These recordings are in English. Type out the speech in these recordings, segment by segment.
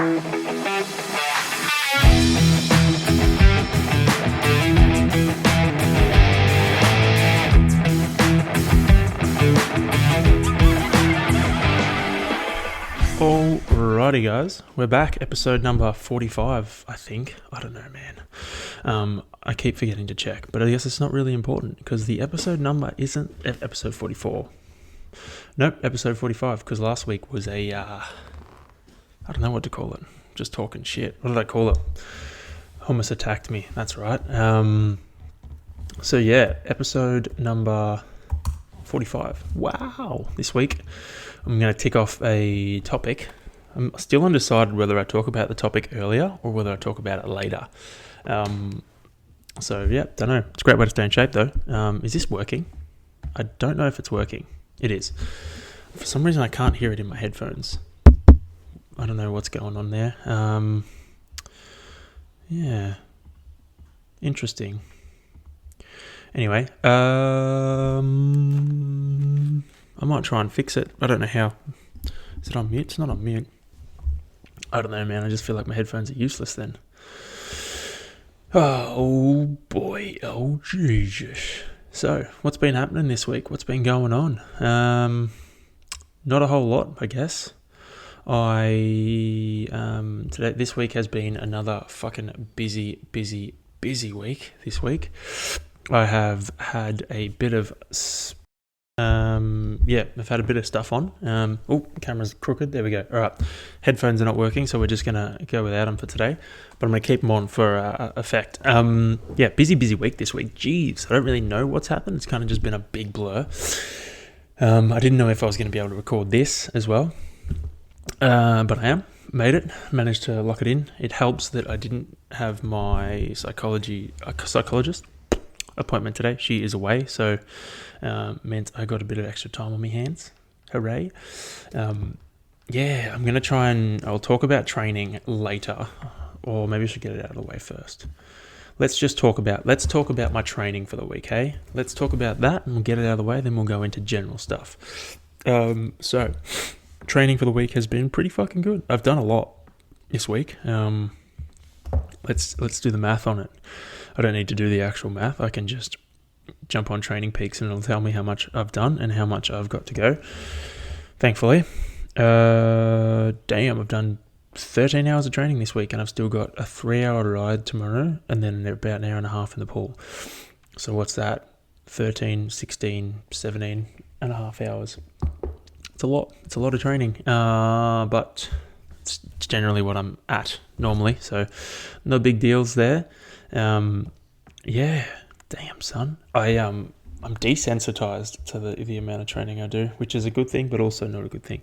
Alrighty guys, we're back, episode number 45, I think. I don't know, man. I keep forgetting to check, but I guess it's not really important because the episode number isn't episode 44. Nope, episode 45, because last week was a, I don't know what to call it, just talking shit. What did I call it? Hummus attacked me, that's right. So yeah, episode number 45. Wow, this week I'm going to tick off a topic. I'm still undecided whether I talk about the topic earlier or whether I talk about it later. So yeah, don't know. It's a great way to stay in shape though. Is this working? I don't know if it's working. It is. For some reason I can't hear it in my headphones. I don't know what's going on there. Yeah. Interesting. Anyway, I might try and fix it. I don't know how. Is it on mute? It's not on mute. I don't know, man. I just feel like my headphones are useless then. Oh boy. Oh Jesus. So, what's been happening this week? What's been going on? Not a whole lot, I guess. This week has been another fucking busy week this week. I have had a bit of I've had a bit of stuff on. Camera's crooked. There we go. All right. Headphones are not working, so we're just going to go without them for today. But I'm going to keep them on for effect. Busy week this week. Jeez, I don't really know what's happened. It's kind of just been a big blur. I didn't know if I was going to be able to record this as well. But I am. Made it. Managed to lock it in. It helps that I didn't have my psychologist appointment today. She is away, so meant I got a bit of extra time on my hands. Hooray. I'm going to try and I'll talk about training later, or maybe I should get it out of the way first. Let's talk about my training for the week, hey? Let's talk about that and we'll get it out of the way, then we'll go into general stuff. So training for the week has been pretty fucking good. I've done a lot this week. Let's do the math on it. I don't need to do the actual math. I can just jump on Training Peaks and it'll tell me how much I've done and how much I've got to go. Thankfully. I've done 13 hours of training this week and I've still got a 3-hour ride tomorrow and then about an hour and a half in the pool. So what's that? 13, 16, 17 and a half hours. It's a lot. It's a lot of training. But it's generally what I'm at normally. So no big deals there. Damn son, I'm desensitized to the amount of training I do, which is a good thing, but also not a good thing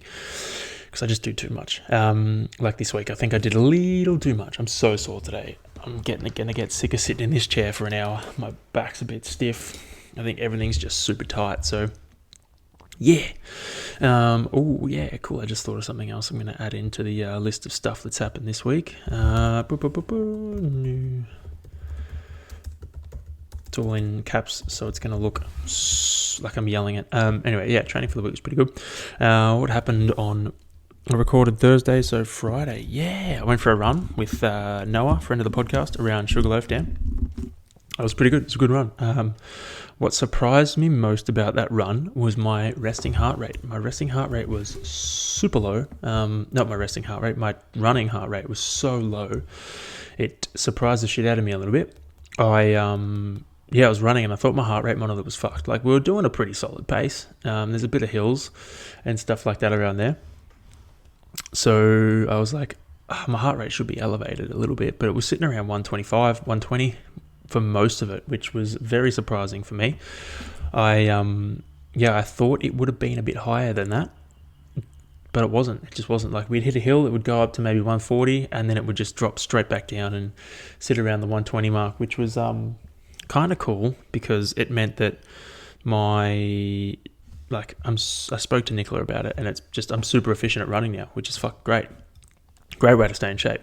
because I just do too much. Like this week, I think I did a little too much. I'm so sore today. I'm gonna get sick of sitting in this chair for an hour. My back's a bit stiff. I think everything's just super tight. So yeah. Cool. I just thought of something else I'm going to add into the list of stuff that's happened this week. It's all in caps, so it's going to look like I'm yelling it. Training for the week was pretty good. What happened I recorded Thursday, so Friday. Yeah, I went for a run with Noah, friend of the podcast, around Sugarloaf Dam. It was pretty good. It's a good run. What surprised me most about that run was my resting heart rate. My resting heart rate was super low. Not my resting heart rate. My running heart rate was so low. It surprised the shit out of me a little bit. I was running and I thought my heart rate monitor was fucked. Like, we were doing a pretty solid pace. There's a bit of hills and stuff like that around there. So I was like, my heart rate should be elevated a little bit, but it was sitting around 125, 120 for most of it, which was very surprising for me. I thought it would have been a bit higher than that, but it wasn't. It just wasn't. Like, we'd hit a hill, it would go up to maybe 140, and then it would just drop straight back down and sit around the 120 mark, which was kind of cool because it meant that I spoke to Nicola about it, and it's just, I'm super efficient at running now, which is great. Great way to stay in shape.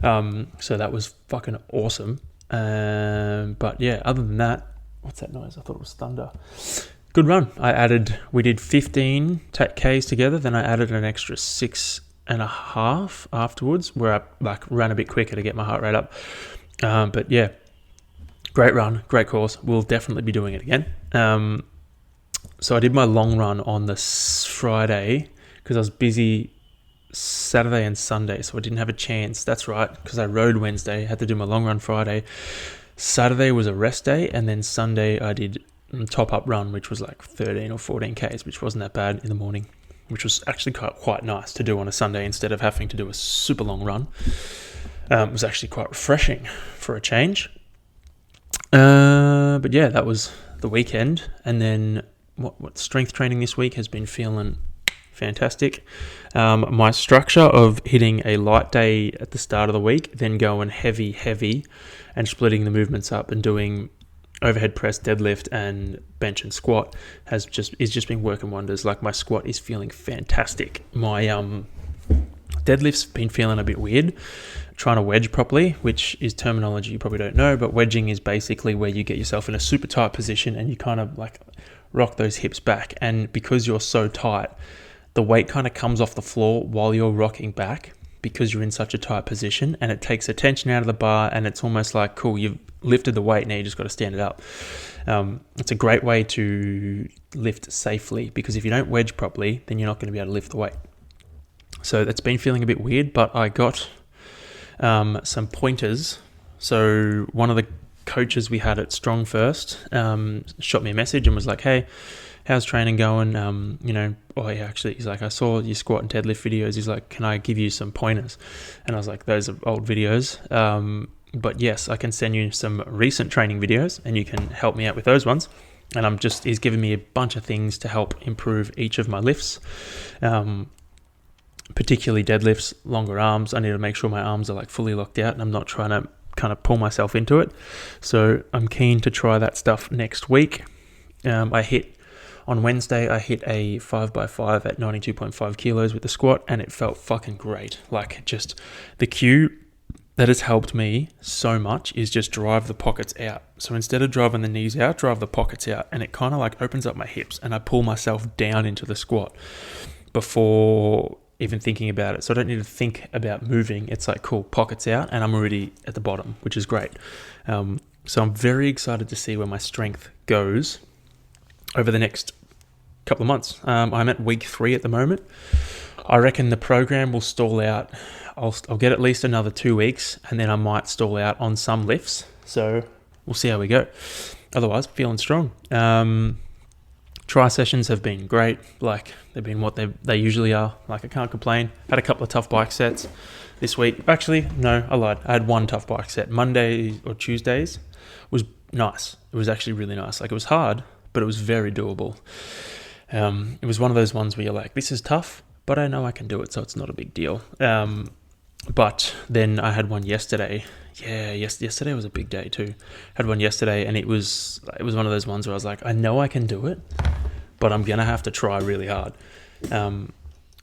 So that was fucking awesome. But yeah, other than that, what's that noise? I thought it was thunder. Good run. We did 15 Ks together, then I added an extra 6 and a half afterwards, where I like ran a bit quicker to get my heart rate up. But yeah, great run, great course. We'll definitely be doing it again. So I did my long run on the Friday because I was busy Saturday and Sunday, so I didn't have a chance. That's right, because I rode Wednesday, had to do my long run Friday. Saturday was a rest day, and then Sunday I did top up run, which was like 13 or 14 Ks, which wasn't that bad in the morning, which was actually quite nice to do on a Sunday instead of having to do a super long run. It was actually quite refreshing for a change. But yeah, that was the weekend. And then what strength training this week has been feeling fantastic. My structure of hitting a light day at the start of the week, then going heavy, and splitting the movements up and doing overhead press, deadlift, and bench and squat is just been working wonders. Like, my squat is feeling fantastic. My deadlift's been feeling a bit weird. Trying to wedge properly, which is terminology you probably don't know, but wedging is basically where you get yourself in a super tight position and you kind of like rock those hips back. And because you're so tight, the weight kind of comes off the floor while you're rocking back because you're in such a tight position, and it takes attention out of the bar, and it's almost like, cool, you've lifted the weight, now you just got to stand it up. It's a great way to lift safely, because if you don't wedge properly, then you're not going to be able to lift the weight. So that's been feeling a bit weird, but I got some pointers. So one of the coaches we had at Strong First shot me a message and was like, hey, how's training going? He's like, I saw your squat and deadlift videos. He's like, can I give you some pointers? And I was like, those are old videos. But yes, I can send you some recent training videos and you can help me out with those ones. And he's given me a bunch of things to help improve each of my lifts. Particularly deadlifts, longer arms. I need to make sure my arms are like fully locked out and I'm not trying to kind of pull myself into it. So I'm keen to try that stuff next week. On Wednesday, I hit a 5x5 at 92.5 kilos with the squat, and it felt fucking great. Like, just the cue that has helped me so much is just drive the pockets out. So instead of driving the knees out, drive the pockets out, and it kind of like opens up my hips and I pull myself down into the squat before even thinking about it. So I don't need to think about moving. It's like, cool, pockets out, and I'm already at the bottom, which is great. So I'm very excited to see where my strength goes over the next couple of months. I'm at week 3 at the moment. I reckon the program will stall out. I'll get at least another 2 weeks, and then I might stall out on some lifts. So we'll see how we go. Otherwise, feeling strong. Tri sessions have been great. Like, they've been what they usually are. Like, I can't complain. Had a couple of tough bike sets this week. Actually, no, I lied. I had one tough bike set. Monday or Tuesdays was nice. It was actually really nice. Like, it was hard, but it was very doable. It was one of those ones where you're like, this is tough, but I know I can do it, so it's not a big deal. But then I had one yesterday. Yesterday was a big day too. Had one yesterday, and it was one of those ones where I was like, I know I can do it, but I'm gonna have to try really hard.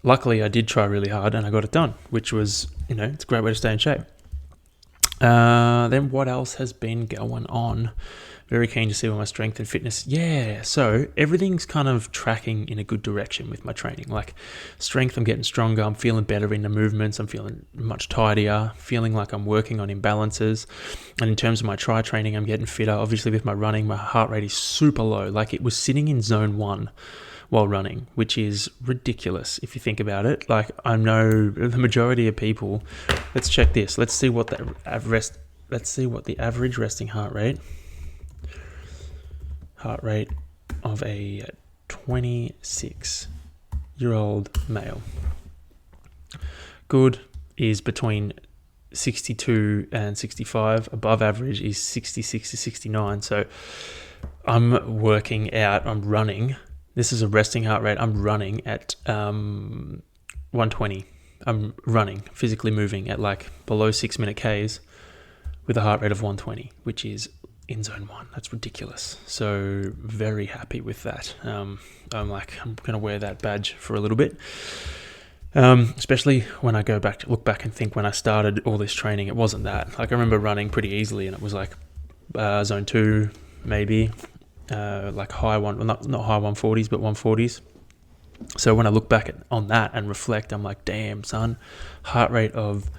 Luckily, I did try really hard, and I got it done, which was, it's a great way to stay in shape. Then what else has been going on? Very keen to see where my strength and fitness. Yeah, so everything's kind of tracking in a good direction with my training. Like, strength, I'm getting stronger. I'm feeling better in the movements. I'm feeling much tidier, feeling like I'm working on imbalances. And in terms of my tri training, I'm getting fitter. Obviously, with my running, my heart rate is super low. Like, it was sitting in zone 1 while running, which is ridiculous if you think about it. Like, I know the majority of people. Let's check this. Let's see what the average resting heart rate of a 26-year-old male. Good is between 62 and 65. Above average is 66 to 69. So I'm running. This is a resting heart rate. I'm running at 120. I'm running, physically moving at like below 6-minute Ks with a heart rate of 120, which is in zone 1. That's ridiculous. So very happy with that. I'm going to wear that badge for a little bit. Especially when I look back and think when I started all this training, it wasn't that. Like, I remember running pretty easily, and it was like zone 2, maybe, like high one, well, not high 140s, but 140s. So when I look back on that and reflect, I'm like, damn, son, heart rate of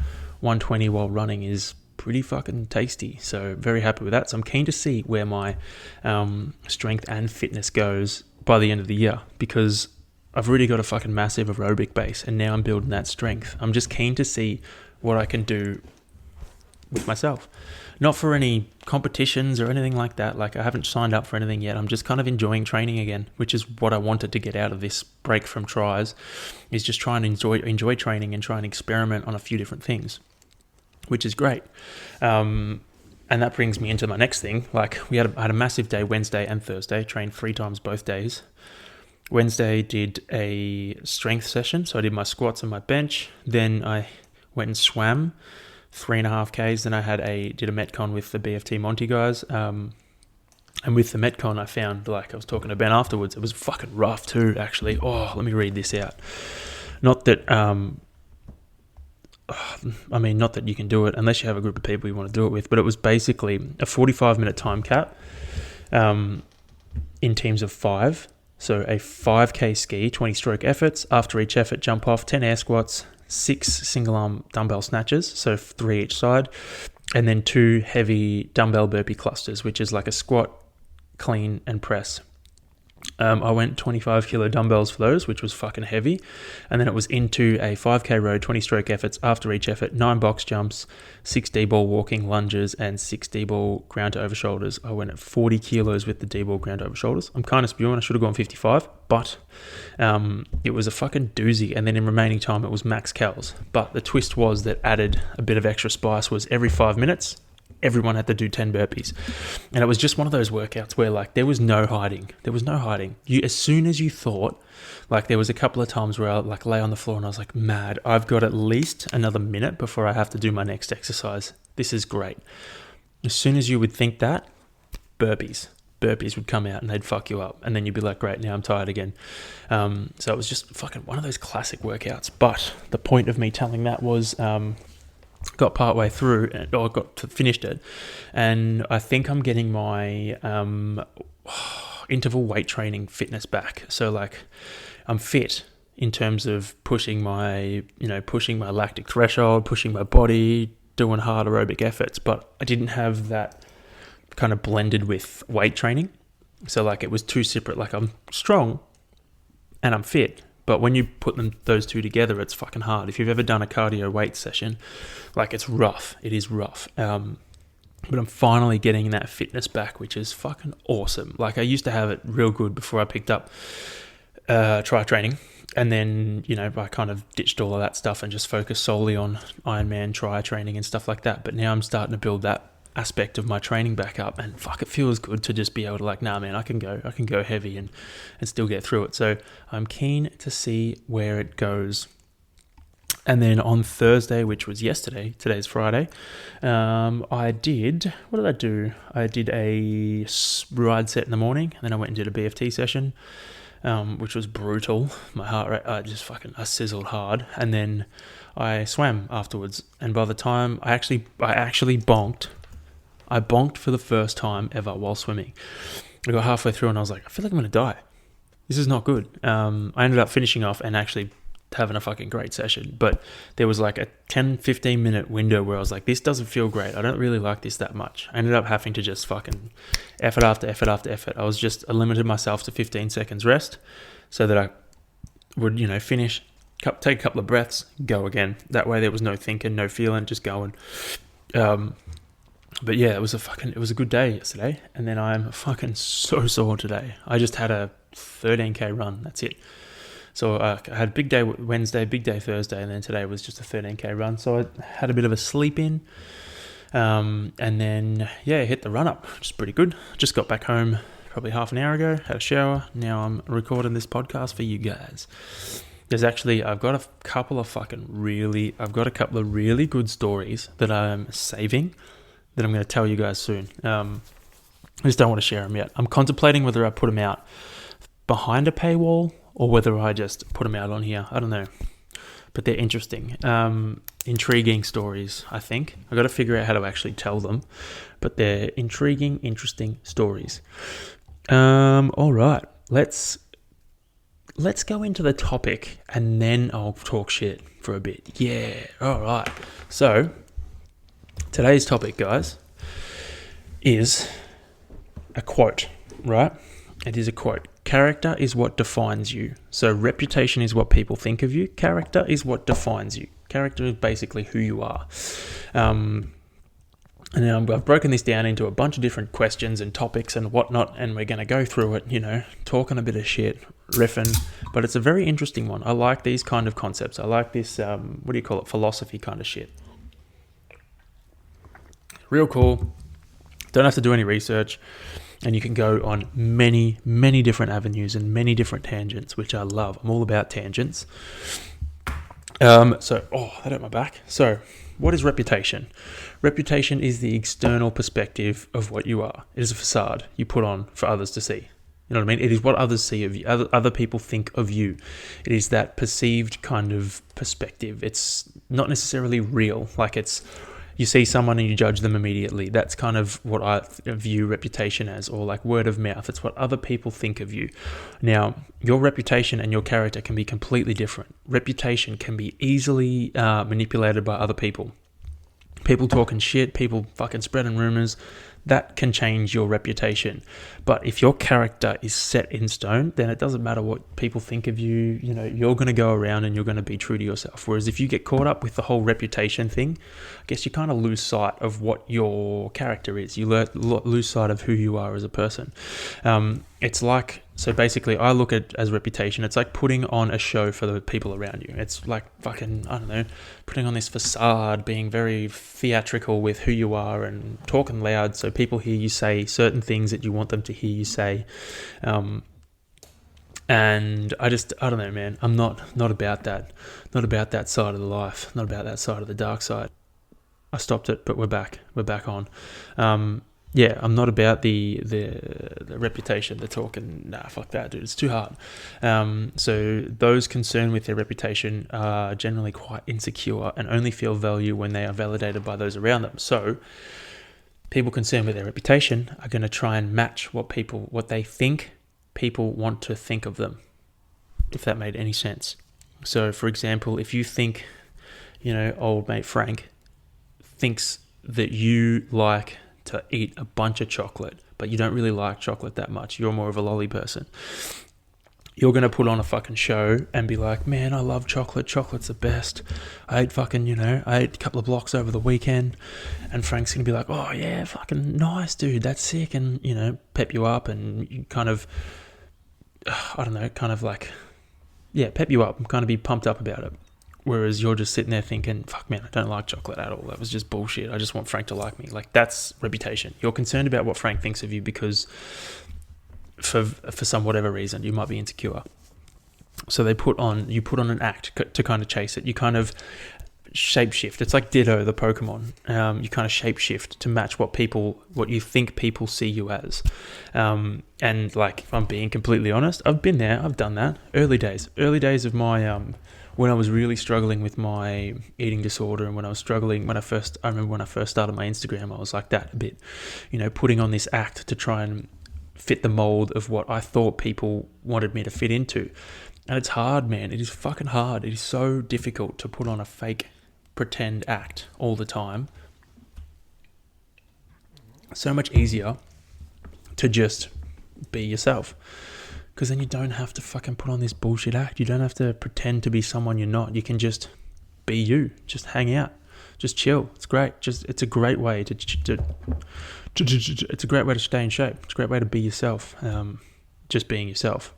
120 while running is pretty fucking tasty. So very happy with that. So I'm keen to see where my strength and fitness goes by the end of the year, because I've really got a fucking massive aerobic base, and now I'm building that strength. I'm just keen to see what I can do with myself. Not for any competitions or anything like that. Like, I haven't signed up for anything yet. I'm just kind of enjoying training again, which is what I wanted to get out of this break from tries, is just trying to enjoy training and try and experiment on a few different things, which is great. And that brings me into my next thing. Like, I had a massive day Wednesday and Thursday, trained 3 times both days. Wednesday did a strength session, so I did my squats and my bench. Then I went and swam 3.5 Ks. Then I did a Metcon with the BFT Monty guys. And with the Metcon, I found, like I was talking to Ben afterwards, it was fucking rough too, actually. Oh, let me read this out. Not that, not that you can do it unless you have a group of people you want to do it with, but it was basically a 45-minute time cap in teams of 5. So a 5K ski, 20 stroke efforts. After each effort, jump off, 10 air squats, 6 single arm dumbbell snatches, so 3 each side, and then 2 heavy dumbbell burpee clusters, which is like a squat, clean, and press. I went 25 kilo dumbbells for those, which was fucking heavy. And then it was into a 5K row, 20 stroke efforts. After each effort, 9 box jumps, 6 D-ball walking lunges, and 6 D-ball ground to over shoulders. I went at 40 kilos with the D-ball ground to over shoulders. I'm kind of spewing. I should have gone 55, but it was a fucking doozy. And then in remaining time, it was max cals. But the twist was that added a bit of extra spice was every 5 minutes, everyone had to do 10 burpees. And it was just one of those workouts where, like, there was no hiding. As soon as you thought, like, there was a couple of times where I, like, lay on the floor and I was like, mad, I've got at least another minute before I have to do my next exercise. This is great. As soon as you would think that, burpees would come out and they'd fuck you up. And then you'd be like, great, now I'm tired again. So it was just fucking one of those classic workouts. But the point of me telling that was, got partway through, finished it, and I think I'm getting my interval weight training fitness back. So, like, I'm fit in terms of pushing my lactic threshold, pushing my body, doing hard aerobic efforts, but I didn't have that kind of blended with weight training. So, like, it was two separate. Like, I'm strong and I'm fit, but when you put those two together, it's fucking hard. If you've ever done a cardio weight session, like, it's rough. It is rough. But I'm finally getting that fitness back, which is fucking awesome. Like, I used to have it real good before I picked up tri training. And then, I kind of ditched all of that stuff and just focused solely on Ironman tri training and stuff like that. But now I'm starting to build that aspect of my training back up, and fuck, it feels good to just be able to, like, nah, man, I can go heavy and still get through it. So I'm keen to see where it goes. And then on Thursday, which was yesterday, today's Friday, what did I do? I did a ride set in the morning, and then I went and did a BFT session, which was brutal. My heart rate, I sizzled hard. And then I swam afterwards, and by the time I actually bonked. I bonked for the first time ever while swimming. I got halfway through and I was like, I feel like I'm going to die. This is not good. I ended up finishing off and actually having a fucking great session. But there was like a 10-15 minute window where I was like, this doesn't feel great. I don't really like this that much. I ended up having to just fucking effort after effort after effort. I limited myself to 15 seconds rest so that I would, finish, take a couple of breaths, go again. That way there was no thinking, no feeling, just going. But yeah, it was a good day yesterday, and then I'm fucking so sore today. I just had a 13k run, that's it. So I had a big day Wednesday, big day Thursday, and then today was just a 13k run. So I had a bit of a sleep in, and then hit the run up, which is pretty good. Just got back home probably half an hour ago, had a shower. Now I'm recording this podcast for you guys. I've got a couple of really good stories that I'm saving, that I'm going to tell you guys soon. I just don't want to share them yet. I'm contemplating whether I put them out behind a paywall or whether I just put them out on here. I don't know. But they're interesting. Intriguing stories, I think. I've got to figure out how to actually tell them. But they're interesting stories. All right. Let's let's go into the topic and then I'll talk shit for a bit. Yeah, all right. So, today's topic, guys, is a quote, right? It is a quote. Character is what defines you. So, reputation is what people think of you. Character is what defines you. Character is basically who you are. And I've broken this down into a bunch of different questions and topics and whatnot, and we're going to go through it, talking a bit of shit, riffing, but it's a very interesting one. I like these kind of concepts. I like this, philosophy kind of shit. Real cool. Don't have to do any research, and you can go on many, many different avenues and many different tangents, which I love. I'm all about tangents. That hurt my back. So, what is reputation? Reputation is the external perspective of what you are. It is a facade you put on for others to see. You know what I mean? It is what others see of you. Other people think of you. It is that perceived kind of perspective. It's not necessarily real. Like you see someone and you judge them immediately. That's kind of what I view reputation as, or like word of mouth. It's what other people think of you. Now, your reputation and your character can be completely different. Reputation can be easily manipulated by other people. People talking shit, people fucking spreading rumors, that can change your reputation. But if your character is set in stone, then it doesn't matter what people think of you. You're going to go around and you're going to be true to yourself. Whereas if you get caught up with the whole reputation thing, I guess you kind of lose sight of what your character is. You lose sight of who you are as a person. So basically I look at as reputation, it's like putting on a show for the people around you. It's like fucking, I don't know, putting on this facade, being very theatrical with who you are and talking loud so people hear you say certain things that you want them to hear you say. And I don't know, man, I'm not about that. Not about that side of the life, not about that side of the dark side. I stopped it, but we're back on. I'm not about the reputation, the talking. Nah, fuck that, dude. It's too hard. So those concerned with their reputation are generally quite insecure and only feel value when they are validated by those around them. So people concerned with their reputation are going to try and match what they think people want to think of them, if that made any sense. So, for example, if you think, old mate Frank thinks that you like to eat a bunch of chocolate, but you don't really like chocolate that much. You're more of a lolly person. You're going to put on a fucking show and be like, man, I love chocolate. Chocolate's the best. I ate a couple of blocks over the weekend. And Frank's going to be like, oh yeah, fucking nice, dude. That's sick. And, pep you up and you kind of, pep you up and kind of be pumped up about it. Whereas you're just sitting there thinking, fuck man, I don't like chocolate at all. That was just bullshit. I just want Frank to like me. Like, that's reputation. You're concerned about what Frank thinks of you because for some whatever reason, you might be insecure. So you put on an act to kind of chase it. You kind of shapeshift. It's like Ditto, the Pokemon. You kind of shapeshift to match what you think people see you as. And like, if I'm being completely honest, I've been there. I've done that. Early days of my when I was really struggling with my eating disorder, and when I remember when I first started my Instagram, I was like that a bit, putting on this act to try and fit the mold of what I thought people wanted me to fit into. And it's hard, man. It is fucking hard. It is so difficult to put on a fake pretend act all the time. So much easier to just be yourself. Because then you don't have to fucking put on this bullshit act. You don't have to pretend to be someone you're not. You can just be you. Just hang out. Just chill. It's great. It's a great way to it's a great way to stay in shape. It's a great way to be yourself. Just being yourself.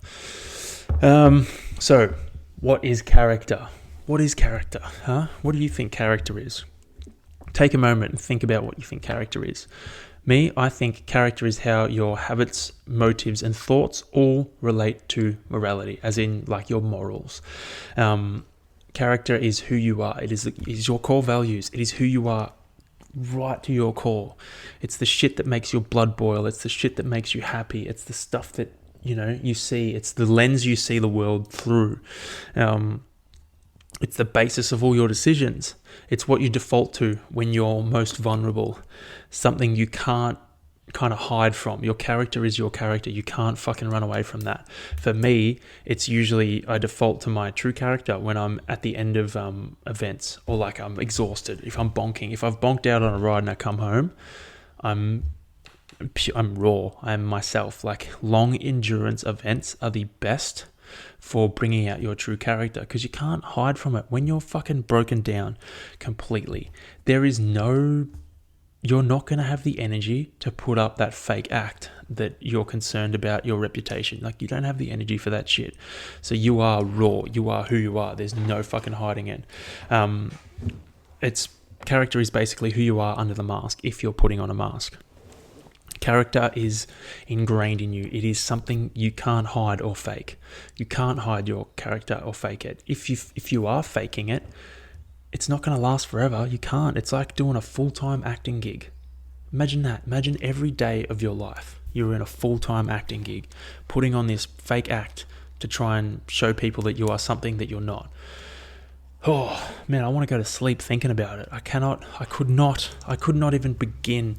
So, what is character? What is character? Huh? What do you think character is? Take a moment and think about what you think character is. Me, I think character is how your habits, motives, and thoughts all relate to morality, as in like your morals. Character is who you are. It is your core values. It is who you are right to your core. It's the shit that makes your blood boil. It's the shit that makes you happy. It's the stuff that, you see. It's the lens you see the world through. It's the basis of all your decisions. It's what you default to when you're most vulnerable. Something you can't kind of hide from. Your character is your character. You can't fucking run away from that. For me, it's usually I default to my true character when I'm at the end of events, or like I'm exhausted. If I'm bonking, if I've bonked out on a ride and I come home, I'm raw. I'm myself. Like, long endurance events are the best for bringing out your true character, because you can't hide from it. When you're fucking broken down completely, you're not going to have the energy to put up that fake act that you're concerned about your reputation. Like, you don't have the energy for that shit. So you are raw. You are who you are. There's no fucking hiding it. Character is basically who you are under the mask, if you're putting on a mask. Character is ingrained in you. It is something you can't hide or fake. You can't hide your character or fake it. If you are faking it, it's not going to last forever. You can't. It's like doing a full-time acting gig. Imagine that. Imagine every day of your life you're in a full-time acting gig, putting on this fake act to try and show people that you are something that you're not. Oh, man, I want to go to sleep thinking about it. I could not even begin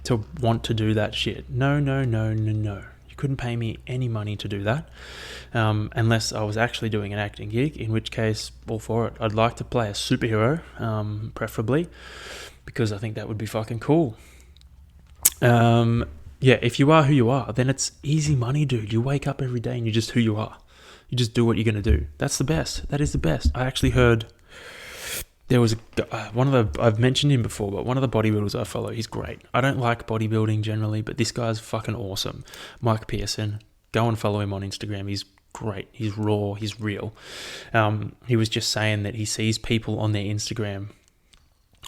to want to do that shit. No. You couldn't pay me any money to do that, unless I was actually doing an acting gig, in which case, all for it. I'd like to play a superhero, preferably, because I think that would be fucking cool. If you are who you are, then it's easy money, dude. You wake up every day and you're just who you are. You just do what you're going to do. That's the best. That is the best. I actually heard there was I've mentioned him before, but one of the bodybuilders I follow, he's great. I don't like bodybuilding generally, but this guy's fucking awesome. Mike Pearson. Go and follow him on Instagram. He's great. He's raw. He's real. He was just saying that he sees people on their Instagram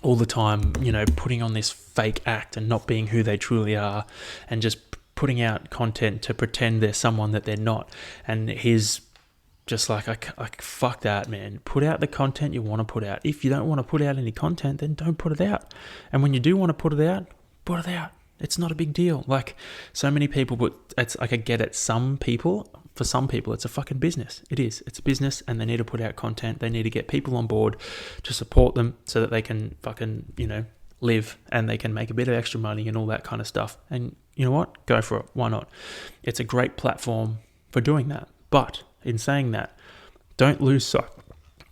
all the time, putting on this fake act and not being who they truly are, and just putting out content to pretend they're someone that they're not. And he's just like, I fuck that, man. Put out the content you want to put out. If you don't want to put out any content, then don't put it out. And when you do want to put it out, put it out. It's not a big deal. Like, so many people, but it's like, I get it. For some people, it's a fucking business. It is. It's a business, and they need to put out content. They need to get people on board to support them so that they can fucking, live, and they can make a bit of extra money and all that kind of stuff. And you know what? Go for it. Why not? It's a great platform for doing that. But in saying that, don't lose sight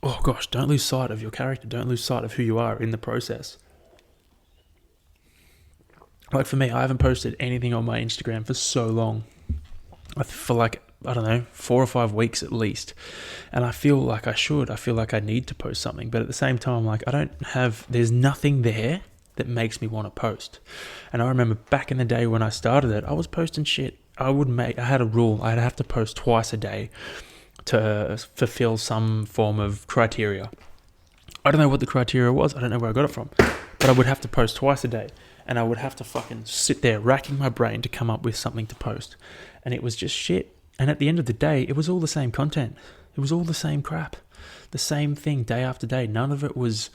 of your character. Don't lose sight of who you are in the process. Like, for me, I haven't posted anything on my Instagram for so long. For like, I don't know, 4 or 5 weeks at least. And I feel like I should. I feel like I need to post something. But at the same time, like, there's nothing there that makes me want to post. And I remember back in the day when I started it, I was posting shit. I had a rule. I'd have to post twice a day to fulfill some form of criteria. I don't know what the criteria was. I don't know where I got it from. But I would have to post twice a day. And I would have to fucking sit there racking my brain to come up with something to post. And it was just shit. And at the end of the day, it was all the same content. It was all the same crap. The same thing day after day. None of it was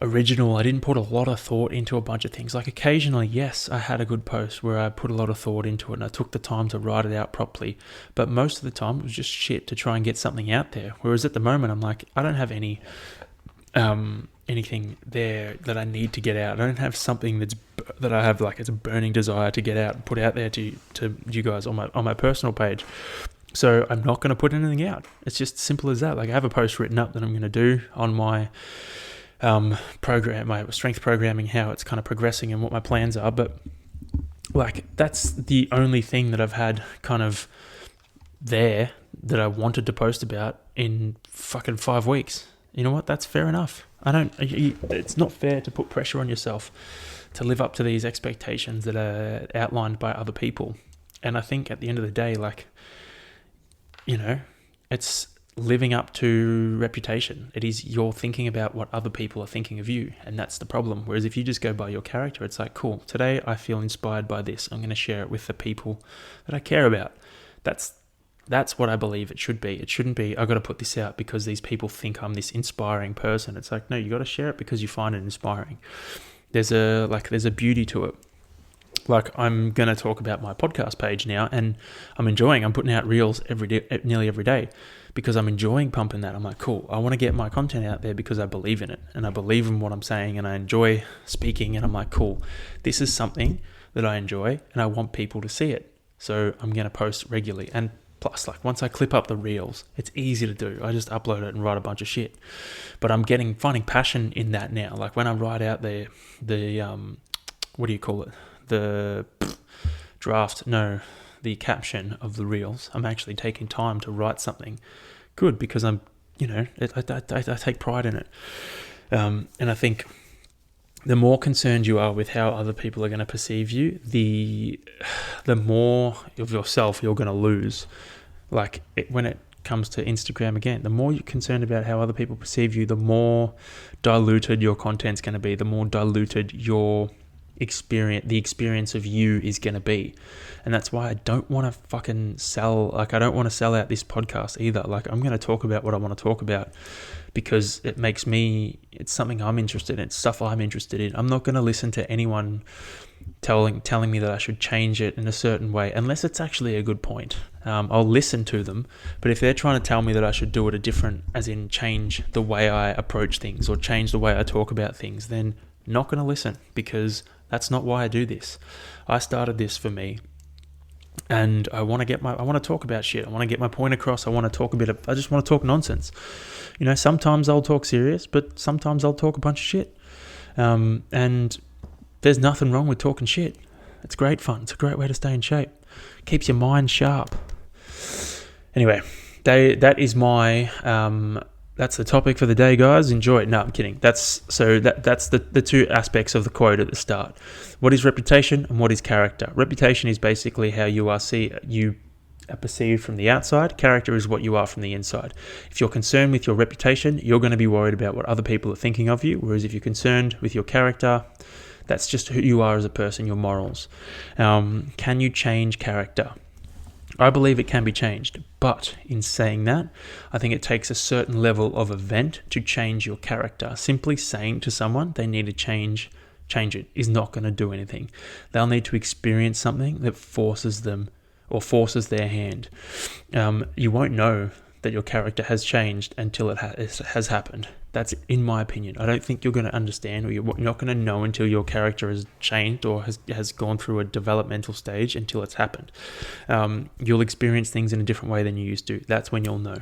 original. I didn't put a lot of thought into a bunch of things. Like, occasionally, yes, I had a good post where I put a lot of thought into it and I took the time to write it out properly. But most of the time, it was just shit to try and get something out there. Whereas at the moment, I'm like, I don't have anything there that I need to get out. I don't have something that I have, like, it's a burning desire to get out and put out there to you guys on my personal page. So I'm not going to put anything out. It's just simple as that. Like, I have a post written up that I'm going to do on my program, my strength programming, how it's kind of progressing and what my plans are. But like, that's the only thing that I've had kind of there that I wanted to post about in fucking 5 weeks. You know what? That's fair enough. It's not fair to put pressure on yourself to live up to these expectations that are outlined by other people. And I think at the end of the day, like, it's living up to reputation. It is you're thinking about what other people are thinking of you, and that's the problem. Whereas if you just go by your character, it's like, cool, today I feel inspired by this. I'm going to share it with the people that I care about. That's what I believe it should be. It shouldn't be, I got to put this out because these people think I'm this inspiring person. It's like, no, you got to share it because you find it inspiring. There's a beauty to it. Like, I'm going to talk about my podcast page now, and I'm putting out reels nearly every day, because I'm enjoying pumping that. I'm like, cool, I want to get my content out there because I believe in it, and I believe in what I'm saying, and I enjoy speaking, and I'm like, cool, this is something that I enjoy, and I want people to see it. So I'm going to post regularly. And plus, like, once I clip up the reels, it's easy to do. I just upload it and write a bunch of shit. But I'm finding passion in that now. Like when I write out the what do you call it? The the caption of the reels. I'm actually taking time to write something good because I take pride in it. And I think the more concerned you are with how other people are going to perceive you, the more of yourself you're going to lose. Like when it comes to Instagram again, the more you're concerned about how other people perceive you, the more diluted your content's going to be, the more diluted the experience of you is going to be. And that's why I don't want to fucking I don't want to sell out this podcast either. Like I'm going to talk about what I want to talk about because it's something I'm interested in. It's stuff I'm interested in. I'm not going to listen to anyone telling me that I should change it in a certain way unless it's actually a good point. I'll listen to them, but if they're trying to tell me that I should do it as in change the way I approach things or change the way I talk about things, then not going to listen, because that's not why I do this. I started this for me, and I want to talk about shit. I want to get my point across. I just want to talk nonsense. Sometimes I'll talk serious, but sometimes I'll talk a bunch of shit. And there's nothing wrong with talking shit. It's great fun. It's a great way to stay in shape. Keeps your mind sharp. Anyway, that is my that's the topic for the day, guys. Enjoy it. No, I'm kidding. That's the two aspects of the quote at the start. What is reputation and what is character? Reputation is basically how you are perceived from the outside. Character is what you are from the inside. If you're concerned with your reputation, you're going to be worried about what other people are thinking of you. Whereas if you're concerned with your character, that's just who you are as a person, your morals. Can you change character? I believe it can be changed, but in saying that, I think it takes a certain level of event to change your character. Simply saying to someone they need to change it is not going to do anything. They'll need to experience something that forces them or forces their hand. You won't know that your character has changed until it has happened. That's in my opinion. I don't think you're going to understand, or you're not going to know until your character has changed or has gone through a developmental stage until it's happened. You'll experience things in a different way than you used to. That's when you'll know.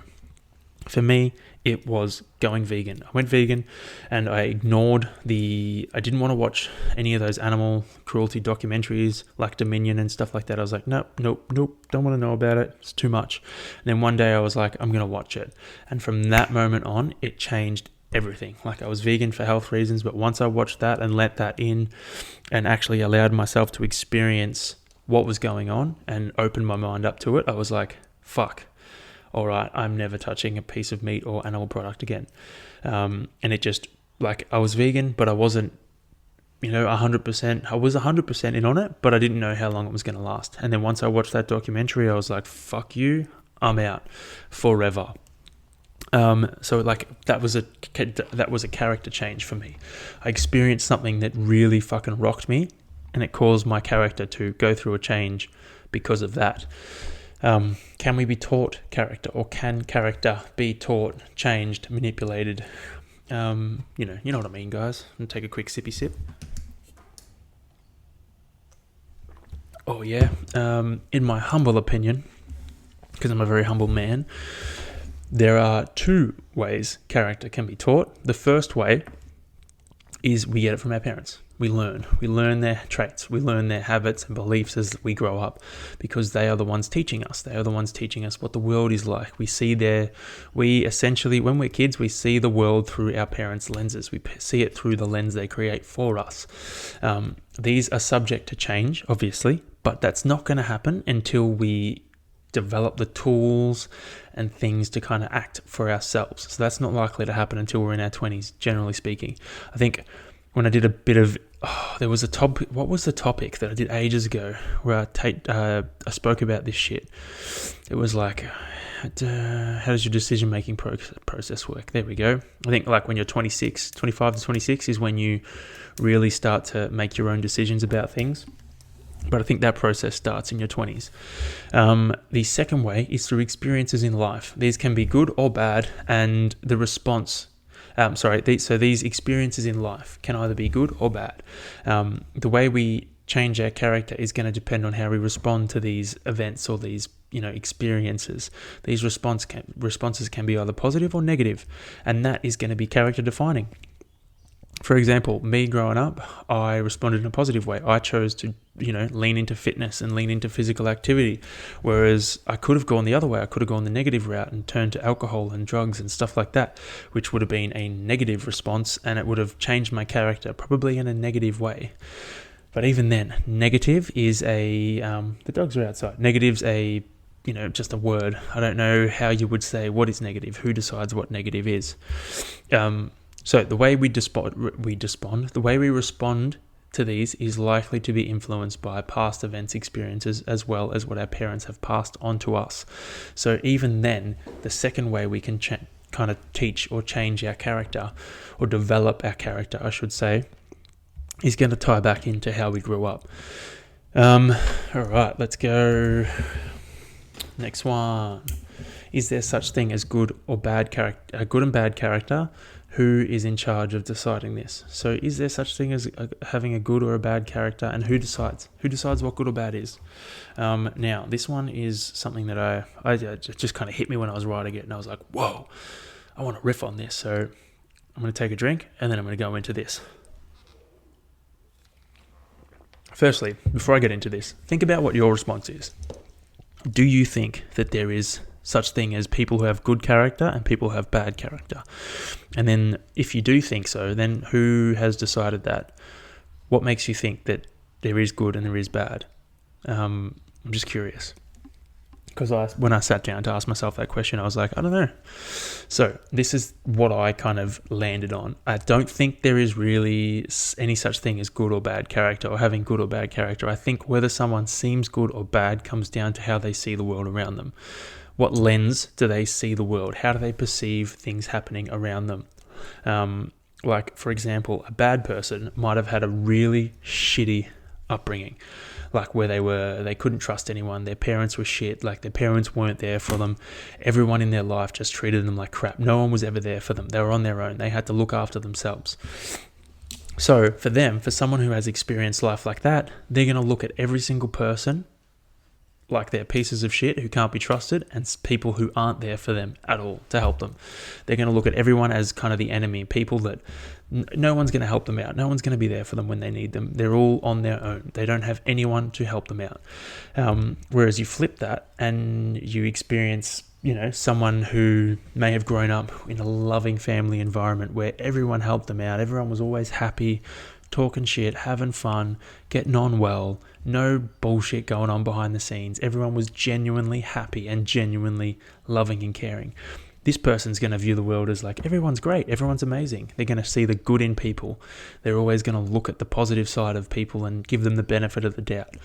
For me, it was going vegan. I went vegan and I didn't want to watch any of those animal cruelty documentaries like Dominion and stuff like that. I was like, nope, don't want to know about it. It's too much. And then one day I was like, I'm going to watch it. And from that moment on, it changed everything. Like I was vegan for health reasons, but once I watched that and let that in and actually allowed myself to experience what was going on and opened my mind up to it, I was like, fuck. All right, I'm never touching a piece of meat or animal product again. And it just, like, I was vegan, but I wasn't, 100%. I was 100% in on it, but I didn't know how long it was going to last. And then once I watched that documentary, I was like, fuck you, I'm out forever. So like that was a character change for me. I experienced something that really fucking rocked me, and it caused my character to go through a change because of that. Can we be taught character, or can character be taught, changed, manipulated? You know what I mean, guys. I'm gonna take a quick sippy sip. Oh yeah. In my humble opinion, because I'm a very humble man, there are two ways character can be taught. The first way is we get it from our parents. We learn their traits, we learn their habits and beliefs as we grow up, because they are the ones teaching us. They are the ones teaching us what the world is like. We essentially, when we're kids, we see the world through our parents' lenses. We see it through the lens they create for us. These are subject to change, obviously, but that's not going to happen until we develop the tools and things to kind of act for ourselves. So that's not likely to happen until we're in our 20s, generally speaking. I think when I did a bit of, there was a topic, what was the topic that I did ages ago where I spoke about this shit? It was like, how does your decision-making process work? There we go. I think like when you're 25 to 26 is when you really start to make your own decisions about things. But I think that process starts in your 20s. The second way is through experiences in life. These can be good or bad, and the response... So these experiences in life can either be good or bad. The way we change our character is going to depend on how we respond to these events or these experiences. These responses can be either positive or negative, and that is going to be character defining. For example, me growing up, I responded in a positive way. I chose to, lean into fitness and lean into physical activity, whereas I could have gone the other way. I could have gone the negative route and turned to alcohol and drugs and stuff like that, which would have been a negative response, and it would have changed my character, probably in a negative way. But even then, negative is the dogs are outside. Negative's just a word. I don't know how you would say what is negative. Who decides what negative is? So the way we respond to these is likely to be influenced by past events, experiences, as well as what our parents have passed on to us. So even then, the second way we can kind of teach or change our character, or develop our character, I should say, is going to tie back into how we grew up. All right, let's go. Next one. Is there such thing as good and bad character? Who is in charge of deciding this? So is there such thing as having a good or a bad character, and who decides? Who decides what good or bad is? Now, this one is something that I just kind of hit me when I was writing it, and I was like, whoa, I want to riff on this. So I'm going to take a drink, and then I'm going to go into this. Firstly, before I get into this, think about what your response is. Do you think that there is such thing as people who have good character and people who have bad character? And then if you do think so, then who has decided that? What makes you think that there is good and there is bad? I'm just curious. Because when I sat down to ask myself that question, I was like, I don't know. So this is what I kind of landed on. I don't think there is really any such thing as good or bad character, or having good or bad character. I think whether someone seems good or bad comes down to how they see the world around them. What lens do they see the world? How do they perceive things happening around them? Like, for example, a bad person might have had a really shitty upbringing, like where they couldn't trust anyone. Their parents were shit. Like, their parents weren't there for them. Everyone in their life just treated them like crap. No one was ever there for them. They were on their own. They had to look after themselves. So for someone who has experienced life like that, they're going to look at every single person like they're pieces of shit who can't be trusted, and people who aren't there for them at all to help them. They're going to look at everyone as kind of the enemy, people that no one's going to help them out. No one's going to be there for them when they need them. They're all on their own. They don't have anyone to help them out. Whereas you flip that and you experience, someone who may have grown up in a loving family environment where everyone helped them out. Everyone was always happy, talking shit, having fun, getting on well, no bullshit going on behind the scenes. Everyone was genuinely happy and genuinely loving and caring. This person's going to view the world as like, everyone's great, everyone's amazing. They're going to see the good in people. They're always going to look at the positive side of people and give them the benefit of the doubt.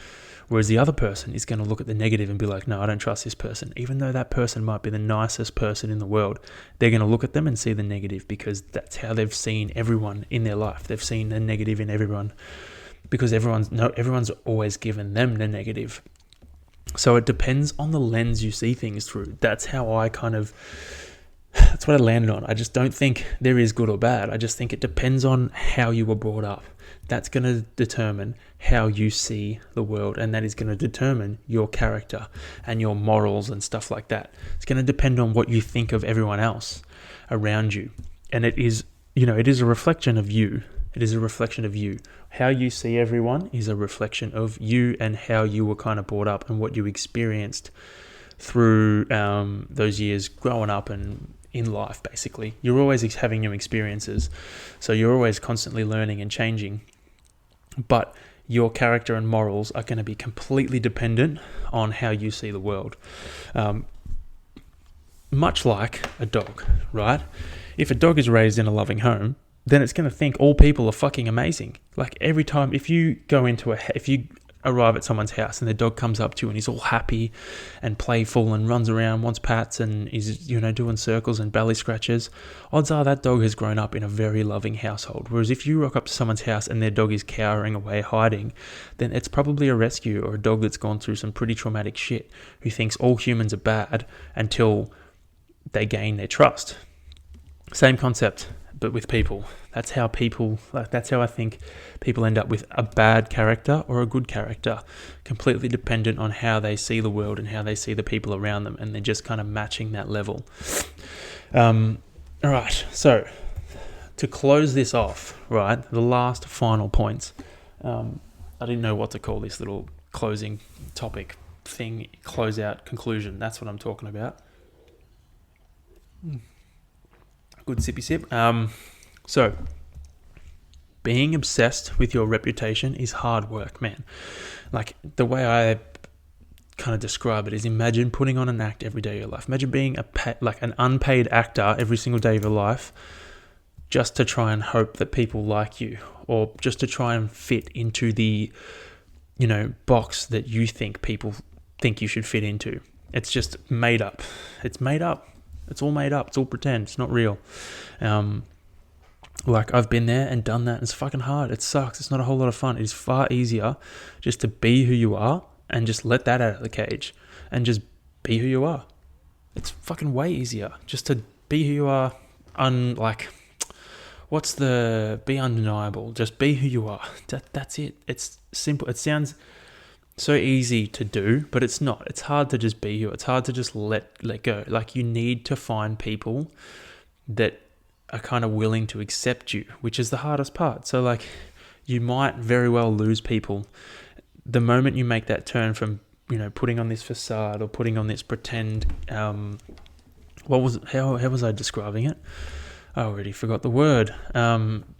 Whereas the other person is going to look at the negative and be like, no, I don't trust this person. Even though that person might be the nicest person in the world, they're going to look at them and see the negative, because that's how they've seen everyone in their life. They've seen the negative in everyone, because everyone's always given them the negative. So it depends on the lens you see things through. That's what I landed on. I just don't think there is good or bad. I just think it depends on how you were brought up. That's going to determine how you see the world, and that is going to determine your character and your morals and stuff like that. It's going to depend on what you think of everyone else around you. And it is a reflection of you. It is a reflection of you. How you see everyone is a reflection of you and how you were kind of brought up and what you experienced through those years growing up and in life, basically. You're always having new experiences, so you're always constantly learning and changing. But your character and morals are going to be completely dependent on how you see the world. Much like a dog, right? If a dog is raised in a loving home, then it's going to think all people are fucking amazing. Like, every time, if you arrive at someone's house and the dog comes up to you and he's all happy and playful and runs around, wants pats, and is, doing circles and belly scratches, odds are that dog has grown up in a very loving household. Whereas if you rock up to someone's house and their dog is cowering away, hiding, then it's probably a rescue or a dog that's gone through some pretty traumatic shit, who thinks all humans are bad until they gain their trust. Same concept. but with people. That's how I think people end up with a bad character or a good character, completely dependent on how they see the world and how they see the people around them, and they're just kind of matching that level. All right, so to close this off, right, the last final points. I didn't know what to call this little closing topic thing, close out, conclusion. That's what I'm talking about. Good sippy sip. So, being obsessed with your reputation is hard work, man. Like, the way I kind of describe it is, imagine putting on an act every day of your life. Imagine being an unpaid actor every single day of your life, just to try and hope that people like you, or just to try and fit into the, box that you think people think you should fit into. It's just made up. It's made up. It's all made up. It's all pretend. It's not real. I've been there and done that. It's fucking hard. It sucks. It's not a whole lot of fun. It is far easier just to be who you are and just let that out of the cage and just be who you are. It's fucking way easier just to be who you are. Be undeniable. Just be who you are. That's it. It's simple. It sounds so easy to do, but it's not. It's hard to just be you. It's hard to just let go. Like, you need to find people that are kind of willing to accept you, which is the hardest part. So you might very well lose people the moment you make that turn from, putting on this facade or putting on this pretend, how was I describing it? I already forgot the word.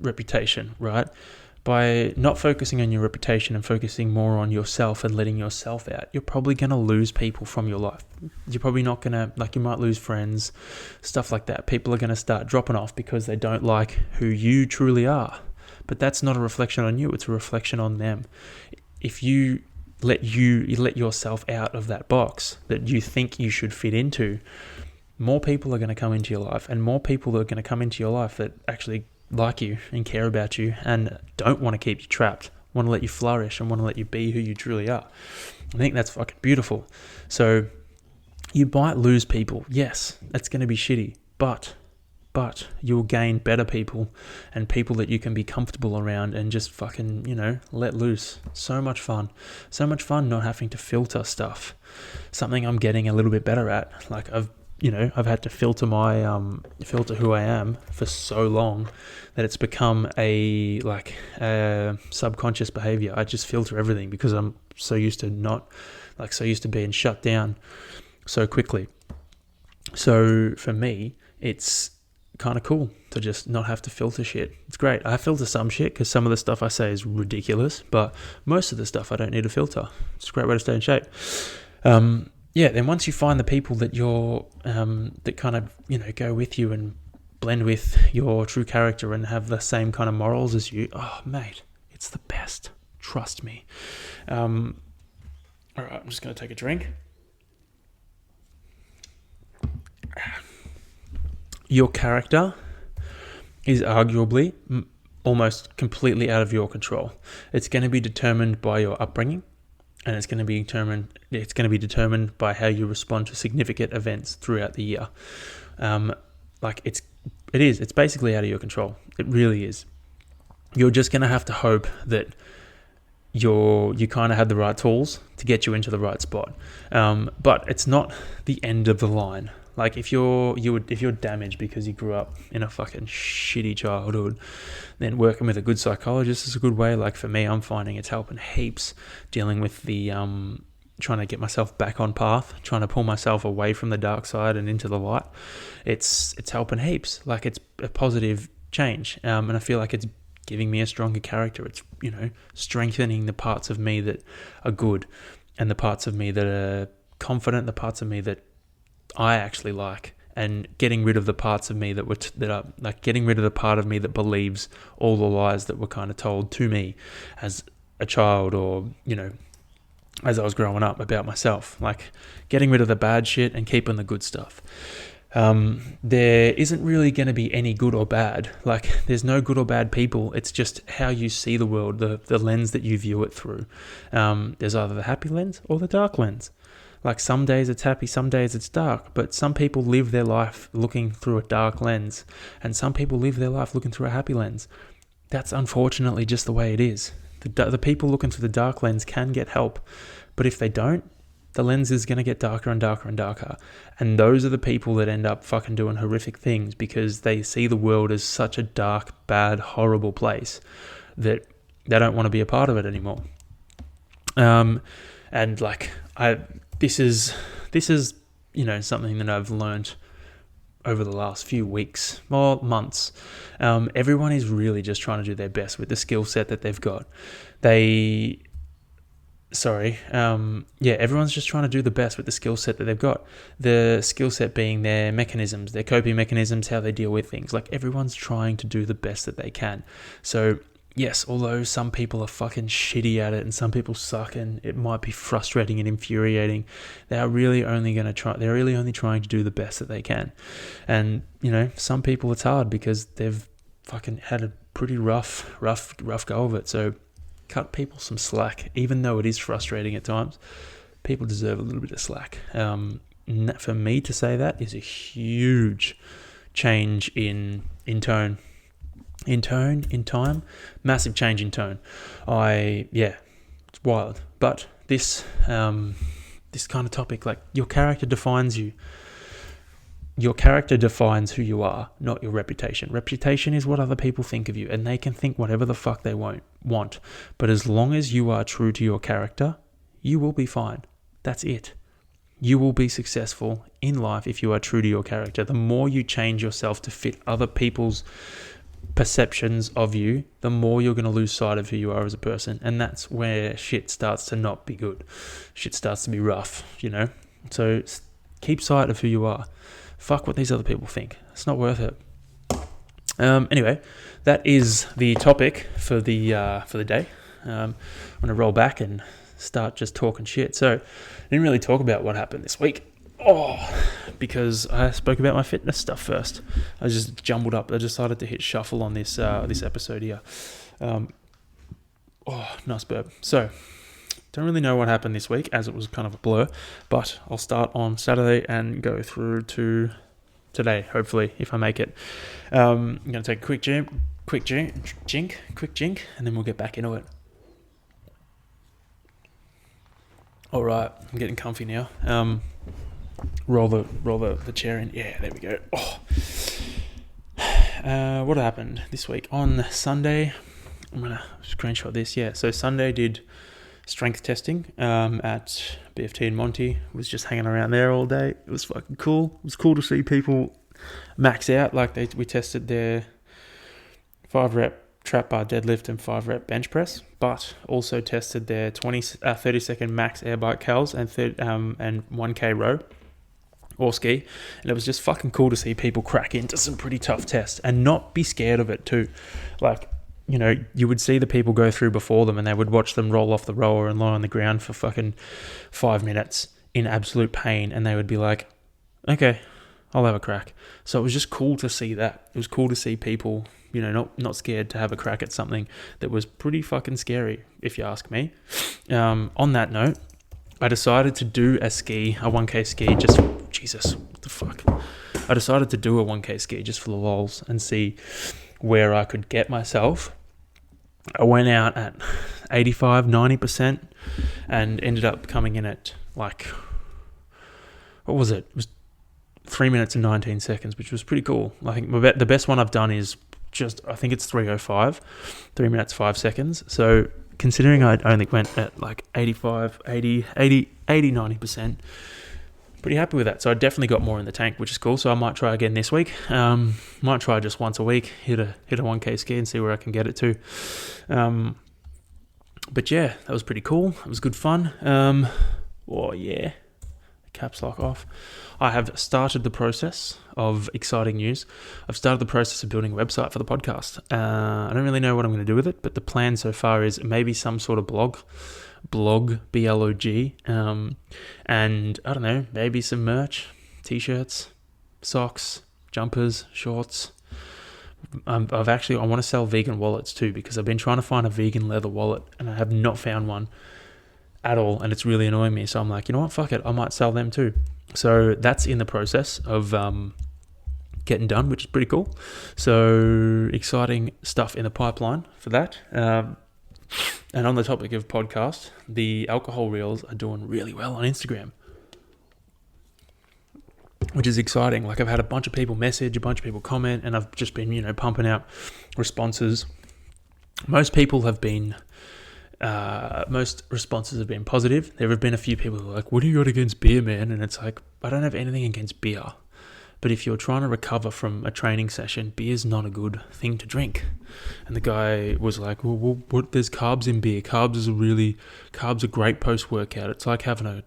Reputation, right? By not focusing on your reputation and focusing more on yourself and letting yourself out, you're probably going to lose people from your life. You're probably not going to, you might lose friends, stuff like that. People are going to start dropping off because they don't like who you truly are. But that's not a reflection on you. It's a reflection on them. If you let yourself out of that box that you think you should fit into, more people are going to come into your life, and more people are going to come into your life that actually like you and care about you and don't want to keep you trapped, want to let you flourish and want to let you be who you truly are. I think that's fucking beautiful. So you might lose people. Yes, that's going to be shitty, but you'll gain better people and people that you can be comfortable around and just fucking, let loose. So much fun not having to filter stuff. Something I'm getting a little bit better at. I've had to filter filter who I am for so long that it's become a subconscious behavior. I just filter everything because I'm so used to being shut down so quickly. So for me, it's kind of cool to just not have to filter shit. It's great. I filter some shit because some of the stuff I say is ridiculous, but most of the stuff I don't need to filter. It's a great way to stay in shape. Then once you find the people that you're, that kind of, go with you and blend with your true character and have the same kind of morals as you, oh, mate, it's the best. Trust me. All right, I'm just going to take a drink. Your character is arguably almost completely out of your control. It's going to be determined by your upbringing. And it's going to be determined by how you respond to significant events throughout the year. It's basically out of your control. It really is. You're just going to have to hope that you kind of had the right tools to get you into the right spot. But it's not the end of the line. Like if you're damaged because you grew up in a fucking shitty childhood, then working with a good psychologist is a good way. Like for me, I'm finding it's helping heaps dealing with the trying to get myself back on path, trying to pull myself away from the dark side and into the light. It's helping heaps. Like it's a positive change, and I feel like it's giving me a stronger character. It's strengthening the parts of me that are good, and the parts of me that are confident, the parts of me that I actually like, and getting rid of the parts of me getting rid of the part of me that believes all the lies that were kind of told to me as a child, or as I was growing up about myself. Like getting rid of the bad shit and keeping the good stuff. There isn't really going to be any good or bad. Like there's no good or bad people. It's just how you see the world, the lens that you view it through. There's either the happy lens or the dark lens. Like some days it's happy, some days it's dark, but some people live their life looking through a dark lens, and some people live their life looking through a happy lens. That's unfortunately just the way it is. The people looking through the dark lens can get help, but if they don't, the lens is going to get darker and darker and darker. And those are the people that end up fucking doing horrific things because they see the world as such a dark, bad, horrible place that they don't want to be a part of it anymore. And like this is something that I've learned over the last few weeks or months. Everyone is really just trying to do their best with the skill set that they've got. Everyone's just trying to do the best with the skill set that they've got. The skill set being their mechanisms, their coping mechanisms, how they deal with things. Like everyone's trying to do the best that they can. So yes, although some people are fucking shitty at it and some people suck and it might be frustrating and infuriating, they're really only trying to do the best that they can. And, some people it's hard because they've fucking had a pretty rough go of it. So cut people some slack, even though it is frustrating at times. People deserve a little bit of slack. For me to say that is a huge change in tone. In time, massive change in tone. It's wild. But this kind of topic, like your character defines you. Your character defines who you are, not your reputation. Reputation is what other people think of you, and they can think whatever the fuck they want. But as long as you are true to your character, you will be fine. That's it. You will be successful in life if you are true to your character. The more you change yourself to fit other people's perceptions of you, the more you're going to lose sight of who you are as a person. And that's where shit starts to not be good. Shit starts to be rough, So keep sight of who you are. Fuck what these other people think. It's not worth it. Anyway, that is the topic for the day. I'm going to roll back and start just talking shit. So I didn't really talk about what happened this week. Because I spoke about my fitness stuff first. I just jumbled up. I decided to hit shuffle on this episode here. Nice burp. So, don't really know what happened this week as it was kind of a blur, but I'll start on Saturday and go through to today, hopefully, if I make it. I'm going to take a quick jink, and then we'll get back into it. All right, I'm getting comfy now. Roll the chair in. Yeah, there we go. What happened this week? On Sunday, I'm going to screenshot this. Yeah, so Sunday did strength testing at BFT and Monty. Was just hanging around there all day. It was fucking cool. It was cool to see people max out. We tested their 5-rep trap bar deadlift and 5-rep bench press, but also tested their 30-second max air bike curls and 1K row or ski. And it was just fucking cool to see people crack into some pretty tough tests and not be scared of it too. You would see the people go through before them and they would watch them roll off the rower and lie on the ground for fucking 5 minutes in absolute pain, and they would be like, okay, I'll have a crack. So it was just cool to see that. It was cool to see people, not scared to have a crack at something that was pretty fucking scary, if you ask me. On that note, I decided to do a 1K ski, Jesus, what the fuck? I decided to do a 1K ski just for the lols and see where I could get myself. I went out at 85, 90% and ended up coming in at what was it? It was 3 minutes and 19 seconds, which was pretty cool. I think the best one I've done is I think it's 3:05, 3 minutes, 5 seconds. So considering I only went at 85, 80, 90%, pretty happy with that. So I definitely got more in the tank, which is cool. So I might try again this week. Might try just once a week, hit a 1K ski and see where I can get it to. But yeah, that was pretty cool. It was good fun. Caps lock off. I have started the process of exciting news. I've started the process of building a website for the podcast. I don't really know what I'm going to do with it, but the plan so far is maybe some sort of blog, B-L-O-G, and I don't know, maybe some merch, t-shirts, socks, jumpers, shorts. I want to sell vegan wallets too, because I've been trying to find a vegan leather wallet and I have not found one. at all, and it's really annoying me. So I'm like, you know what, fuck it, I might sell them too. So that's in the process of getting done, which is pretty cool. So exciting stuff in the pipeline for that. And on the topic of podcast, the alcohol reels are doing really well on Instagram, which is exciting. Like, I've had a bunch of people message, a bunch of people comment, and I've just been, pumping out responses. Most responses have been positive. There have been a few people who are like, what do you got against beer, man? And it's like, I don't have anything against beer. But if you're trying to recover from a training session, beer's not a good thing to drink. And the guy was like, well, what? There's carbs in beer. Carbs are great post-workout. It's like having a,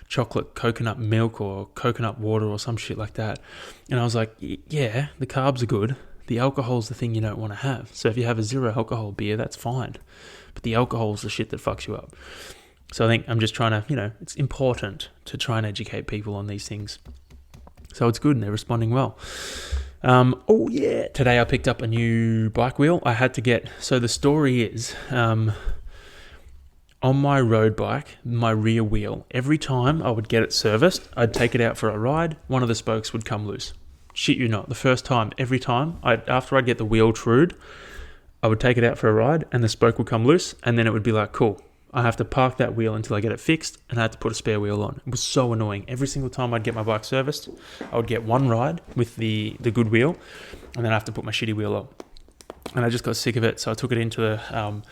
chocolate coconut milk or coconut water or some shit like that. And I was like, yeah, the carbs are good. The alcohol's the thing you don't want to have. So if you have a zero alcohol beer, that's fine. But the alcohol's the shit that fucks you up. So I think I'm just trying to, it's important to try and educate people on these things. So it's good and they're responding well. Today I picked up a new bike wheel. I had to get, so the story is, on my road bike, my rear wheel, every time I would get it serviced, I'd take it out for a ride, one of the spokes would come loose. Shit you not, the first time, every time, after I'd get the wheel trued, I would take it out for a ride and the spoke would come loose, and then it would be like, cool, I have to park that wheel until I get it fixed, and I had to put a spare wheel on. It was so annoying. Every single time I'd get my bike serviced, I would get one ride with the good wheel, and then I have to put my shitty wheel on. And I just got sick of it, so I took it into the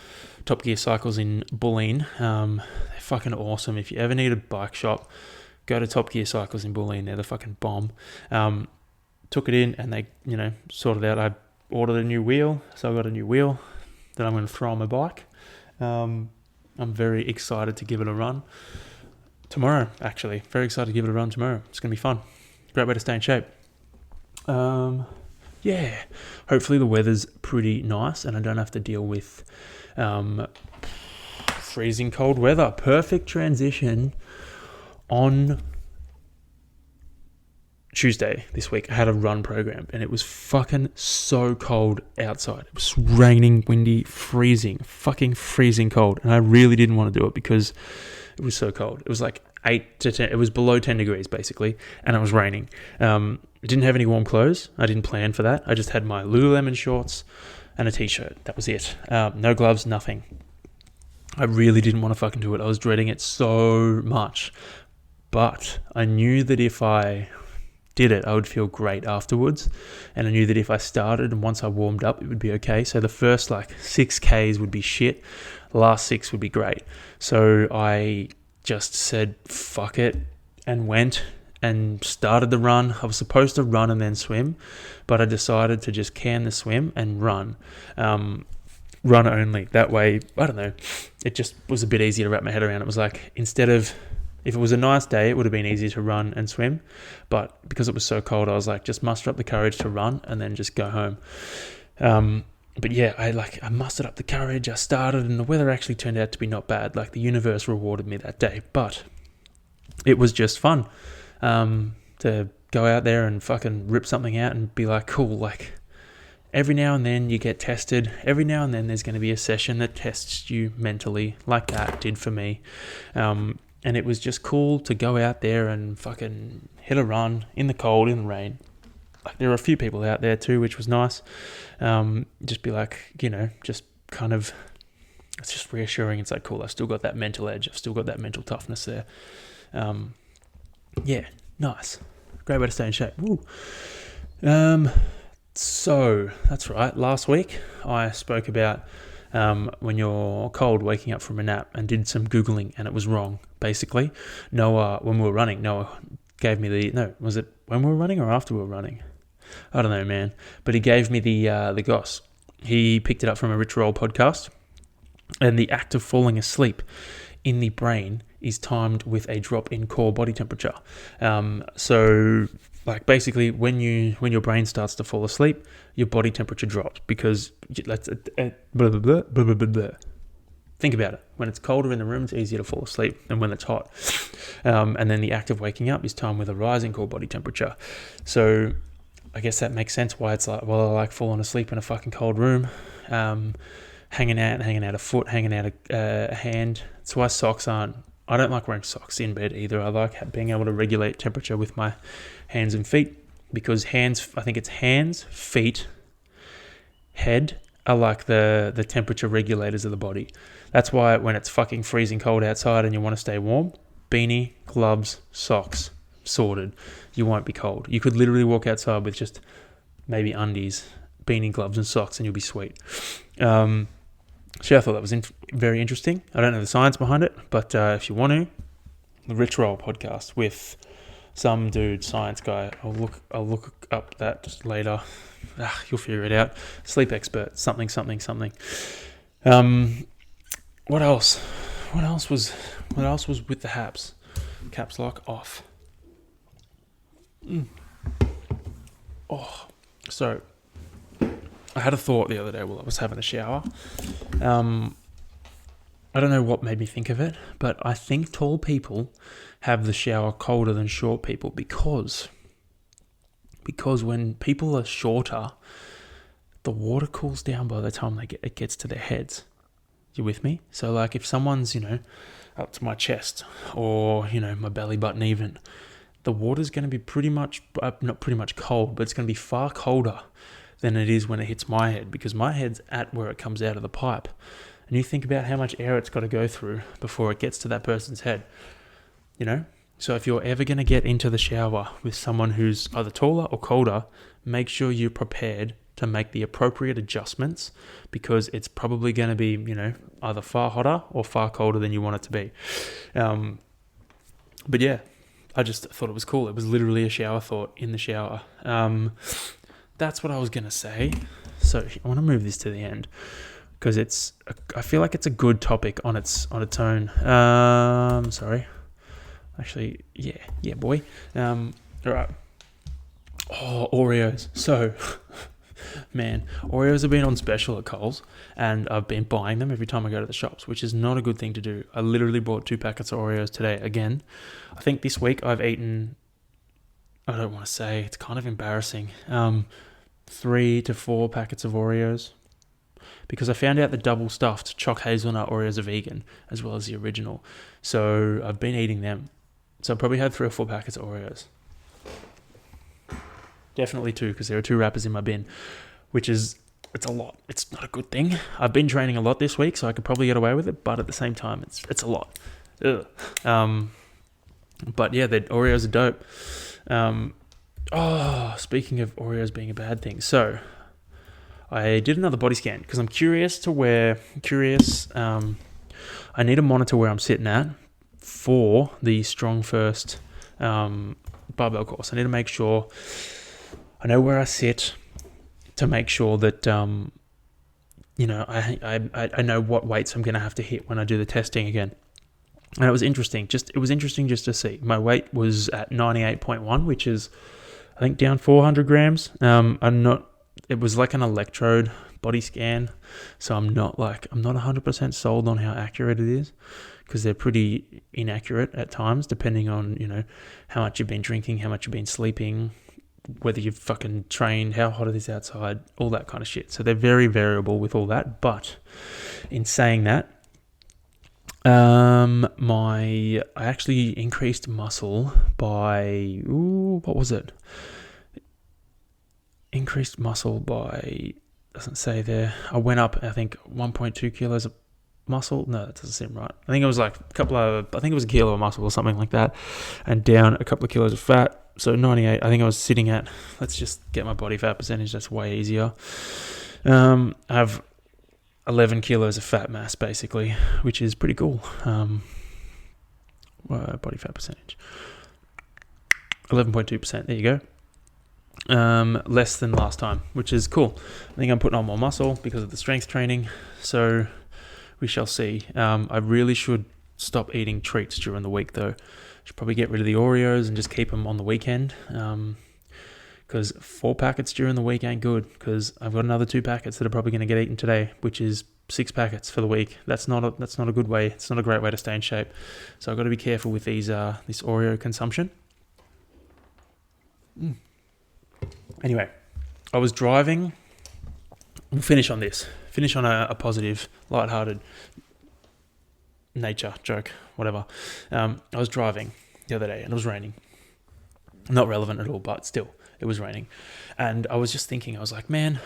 Top Gear Cycles in Bulleen. They're fucking awesome. If you ever need a bike shop, go to Top Gear Cycles in Bulleen. They're the fucking bomb. Took it in, and they, sorted out. I ordered a new wheel, so I got a new wheel that I'm going to throw on my bike. I'm very excited to give it a run tomorrow, actually. Very excited to give it a run tomorrow. It's going to be fun. Great way to stay in shape. Hopefully the weather's pretty nice and I don't have to deal with freezing cold weather. Perfect transition. On Tuesday this week, I had a run program and it was fucking so cold outside. It was raining, windy, fucking freezing cold. And I really didn't want to do it because it was so cold. It was like 8 to 10. It was below 10 degrees basically. And it was raining. I didn't have any warm clothes. I didn't plan for that. I just had my Lululemon shorts and a t-shirt. That was it. No gloves, nothing. I really didn't want to fucking do it. I was dreading it so much. But I knew that if I did it, I would feel great afterwards. And I knew that if I started and once I warmed up, it would be okay. So the first 6Ks would be shit. The last 6 would be great. So I just said, fuck it, and went and started the run. I was supposed to run and then swim, but I decided to just can the swim and run. Run only. That way, I don't know, it just was a bit easier to wrap my head around. It was like, instead of, if it was a nice day, it would have been easier to run and swim. But because it was so cold, I was like, just muster up the courage to run and then just go home. But yeah, I mustered up the courage. I started and the weather actually turned out to be not bad. Like, the universe rewarded me that day. But it was just fun to go out there and fucking rip something out and be like, cool, like, every now and then you get tested. Every now and then there's going to be a session that tests you mentally, like that did for me. And it was just cool to go out there and fucking hit a run in the cold, in the rain. Like, there were a few people out there too, which was nice. Just be like, just kind of, it's just reassuring. It's like, cool, I've still got that mental edge. I've still got that mental toughness there. Nice. Great way to stay in shape. Woo. So that's right. Last week I spoke about when you're cold, waking up from a nap, and did some Googling, and it was wrong. Basically, Noah, when we were running, Noah gave me was it when we were running or after we were running? I don't know, man. But he gave me the goss. He picked it up from a Rich Roll podcast, and the act of falling asleep in the brain is timed with a drop in core body temperature. So like, basically, when your brain starts to fall asleep, your body temperature drops because that's blah, blah, blah, blah, blah, blah, blah. Think about it. When it's colder in the room, it's easier to fall asleep than when it's hot. And then the act of waking up is timed with a rising core body temperature. So I guess that makes sense why it's like, well, I like falling asleep in a fucking cold room. hanging out a foot, hanging out a hand. That's why socks aren't. I don't like wearing socks in bed either. I like being able to regulate temperature with my hands and feet, because I think it's hands, feet, head are like the temperature regulators of the body. That's why when it's fucking freezing cold outside and you want to stay warm, beanie, gloves, socks, sorted. You won't be cold. You could literally walk outside with just maybe undies, beanie, gloves, and socks, and you'll be sweet. So I thought that was very interesting. I don't know the science behind it, but if you want to, the Rich Roll podcast with some dude, science guy. I'll look up that just later. You'll figure it out. Sleep expert, something. What else? What else was with the haps? Caps lock off. So I had a thought the other day while I was having a shower. I don't know what made me think of it, but I think tall people have the shower colder than short people because when people are shorter, the water cools down by the time it gets to their heads. You with me? So like if someone's, up to my chest or, my belly button even, the water's going to be not pretty much cold, but it's going to be far colder than it is when it hits my head, because my head's at where it comes out of the pipe. And you think about how much air it's got to go through before it gets to that person's head, So if you're ever going to get into the shower with someone who's either taller or colder, make sure you're prepared to make the appropriate adjustments, because it's probably going to be, either far hotter or far colder than you want it to be. But yeah, I just thought it was cool. It was literally a shower thought in the shower. That's what I was going to say. So I want to move this to the end because I feel like it's a good topic on its own. Sorry. Actually, yeah, boy. All right. Oreos. So, man, Oreos have been on special at Coles, and I've been buying them every time I go to the shops, which is not a good thing to do. I literally bought 2 packets of Oreos today again. I think this week I've eaten, I don't want to say, it's kind of embarrassing, 3 to 4 packets of Oreos, because I found out the double stuffed choc hazelnut Oreos are vegan as well as the original. So I've been eating them. So I probably had 3 or 4 packets of Oreos. Definitely 2, because there are 2 wrappers in my bin, it's a lot. It's not a good thing. I've been training a lot this week, so I could probably get away with it, but at the same time, it's a lot. Ugh. But yeah, the Oreos are dope. Speaking of Oreos being a bad thing, so I did another body scan because I'm curious. I need a monitor where I'm sitting at for the Strong First barbell course. I need to make sure I know where I sit to make sure that I know what weights I'm going to have to hit when I do the testing again. And it was interesting just to see. My weight was at 98.1, which is I think down 400 grams. It was like an electrode body scan, so I'm not 100% sold on how accurate it is, because they're pretty inaccurate at times, depending on, how much you've been drinking, how much you've been sleeping, whether you've fucking trained, how hot it is outside, all that kind of shit. So they're very variable with all that. But in saying that, I actually increased muscle by, what was it? Increased muscle by, doesn't say there. I went up, I think, 1.2 kilos of muscle. No, that doesn't seem right. I think it was like I think it was a kilo of muscle or something like that, and down a couple of kilos of fat. So 98, I think I was sitting at, let's just get my body fat percentage, that's way easier. I have 11 kilos of fat mass, basically, which is pretty cool. Body fat percentage. 11.2%, there you go. Less than last time, which is cool. I think I'm putting on more muscle because of the strength training, so we shall see. I really should stop eating treats during the week, though. Should probably get rid of the Oreos and just keep them on the weekend, because 4 packets during the week ain't good, because I've got another 2 packets that are probably going to get eaten today, which is 6 packets for the week. That's not a good way. It's not a great way to stay in shape. So I've got to be careful with this Oreo consumption. Anyway, I was driving we'll finish on this. Finish on a positive, lighthearted nature joke, whatever. I was driving the other day and it was raining. Not relevant at all, but still, it was raining. And I was just thinking, I was like, man,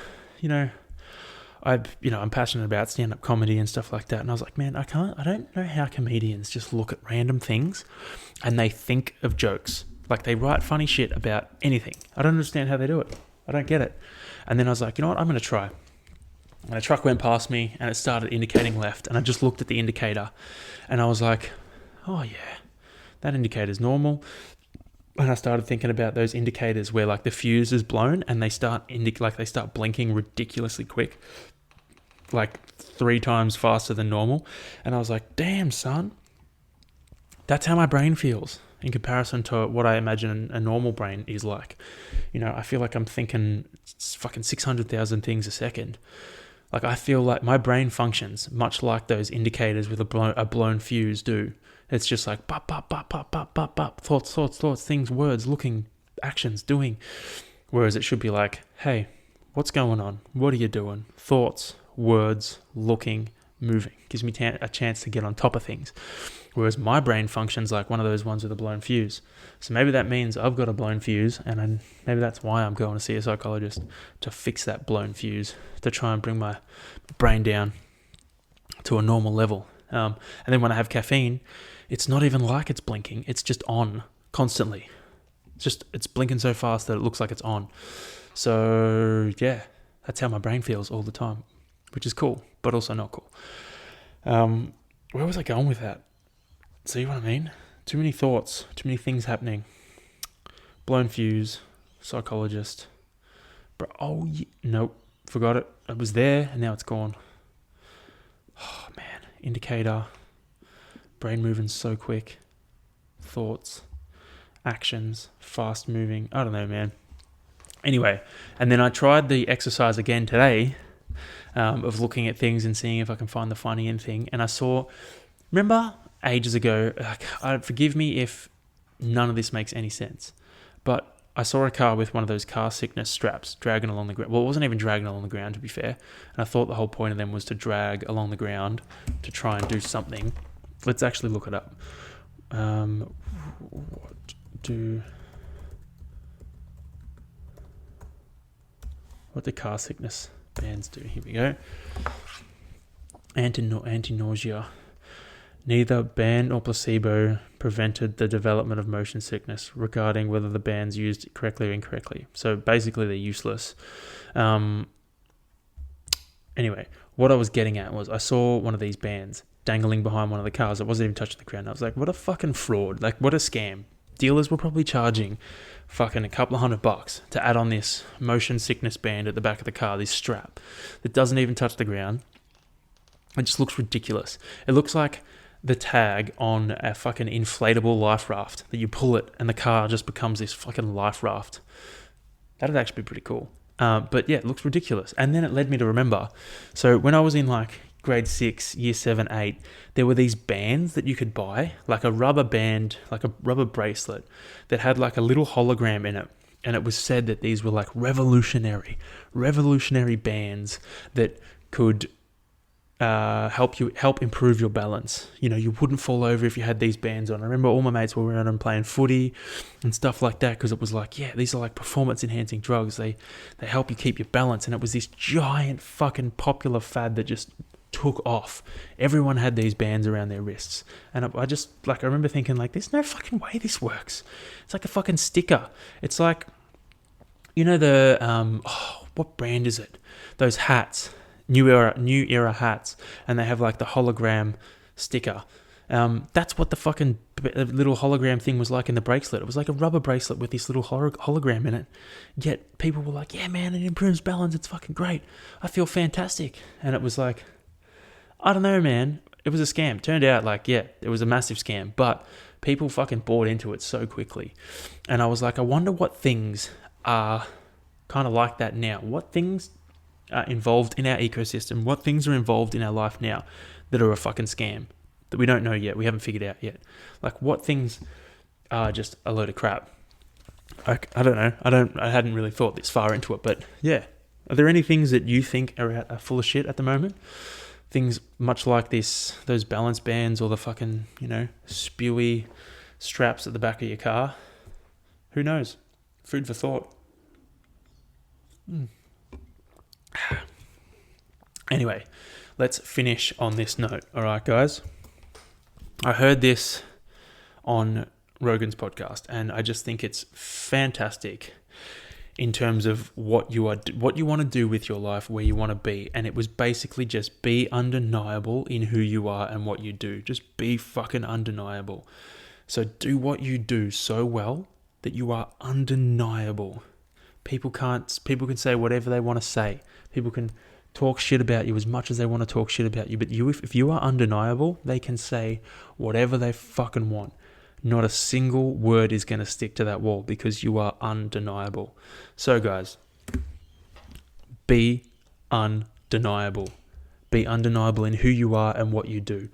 I'm passionate about stand-up comedy and stuff like that. And I was like, man, I don't know how comedians just look at random things and they think of jokes. Like they write funny shit about anything. I don't understand how they do it. I don't get it. And then I was like, you know what? I'm going to try. And a truck went past me and it started indicating left. And I just looked at the indicator and I was like, oh yeah, that indicator's normal. And I started thinking about those indicators where like the fuse is blown and they start blinking ridiculously quick, like 3 times faster than normal. And I was like, damn, son, that's how my brain feels in comparison to what I imagine a normal brain is like. I feel like I'm thinking fucking 600,000 things a second. Like I feel like my brain functions much like those indicators with a blown fuse do. It's just like bop, bop, bop, bop, bop, bop, bop, thoughts, things, words, looking, actions, doing. Whereas it should be like, hey, what's going on? What are you doing? Thoughts, words, looking, moving. Gives me a chance to get on top of things. Whereas my brain functions like one of those ones with a blown fuse. So maybe that means I've got a blown fuse and maybe that's why I'm going to see a psychologist, to fix that blown fuse, to try and bring my brain down to a normal level. And then when I have caffeine, it's not even like it's blinking. It's just on constantly. It's blinking so fast that it looks like it's on. So yeah, that's how my brain feels all the time, which is cool, but also not cool. Where was I going with that? See what I mean? Too many thoughts, too many things happening. Blown fuse, psychologist. Nope, forgot it. It was there and now it's gone. Oh man, indicator. Brain moving so quick. Thoughts, actions, fast moving. I don't know, man. Anyway, and then I tried the exercise again today of looking at things and seeing if I can find the funny in thing. And I saw, remember ages ago, forgive me if none of this makes any sense, but I saw a car with one of those car sickness straps dragging along the ground. Well, it wasn't even dragging along the ground, to be fair. And I thought the whole point of them was to drag along the ground to try and do something. Let's actually look it up. What do car sickness bands do? Here we go. Anti-nausea. Neither band nor placebo prevented the development of motion sickness, regarding whether the bands used correctly or incorrectly. So basically they're useless. Anyway, what I was getting at was I saw one of these bands dangling behind one of the cars. It wasn't even touching the ground. I was like, what a fucking fraud. Like, what a scam. Dealers were probably charging fucking a couple of $100 to add on this motion sickness band at the back of the car, this strap that doesn't even touch the ground. It just looks ridiculous. It looks like the tag on a fucking inflatable life raft that you pull it and the car just becomes this fucking life raft. That'd actually be pretty cool. But yeah, it looks ridiculous. And then it led me to remember. So when I was in like grade 6, year 7, 8, there were these bands that you could buy, like a rubber band, like a rubber bracelet that had like a little hologram in it. And it was said that these were like revolutionary bands that could help improve your balance. You wouldn't fall over if you had these bands on. I remember all my mates were wearing them playing footy and stuff like that, because it was like, yeah, these are like performance enhancing drugs. They help you keep your balance. And it was this giant fucking popular fad that just took off. Everyone had these bands around their wrists. And I remember thinking like, there's no fucking way this works. It's like a fucking sticker. It's like, what brand is it? Those hats. New era hats, and they have like the hologram sticker. That's what the fucking little hologram thing was like in the bracelet. It was like a rubber bracelet with this little hologram in it. Yet people were like, yeah man, it improves balance, it's fucking great, I feel fantastic. And it was like, I don't know man, it was a scam. Turned out like, yeah, it was a massive scam, but people fucking bought into it so quickly. And I was like, I wonder what things are kind of like that now. What things are involved in our ecosystem, what things are involved in our life now that are a fucking scam that we don't know yet, we haven't figured out yet. Like what things are just a load of crap. I don't know. I hadn't really thought this far into it, but yeah, Are there any things that you think are full of shit at the moment? Things much like those balance bands or the fucking, spewy straps at the back of your car. Who knows? Food for thought. Anyway, let's finish on this note. All right, guys. I heard this on Rogan's podcast, and I just think it's fantastic in terms of what you want to do with your life, where you want to be. And it was basically just be undeniable in who you are and what you do. Just be fucking undeniable. So do what you do so well that you are undeniable. People can say whatever they want to say. People can talk shit about you as much as they want to talk shit about you. But if you are undeniable, they can say whatever they fucking want. Not a single word is going to stick to that wall because you are undeniable. So guys, be undeniable. Be undeniable in who you are and what you do.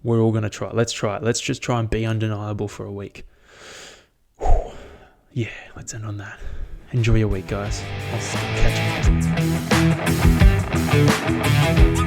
We're all going to try. Let's try it. Let's just try and be undeniable for a week. Whew. Yeah, let's end on that. Enjoy your week, guys. I'll catch you.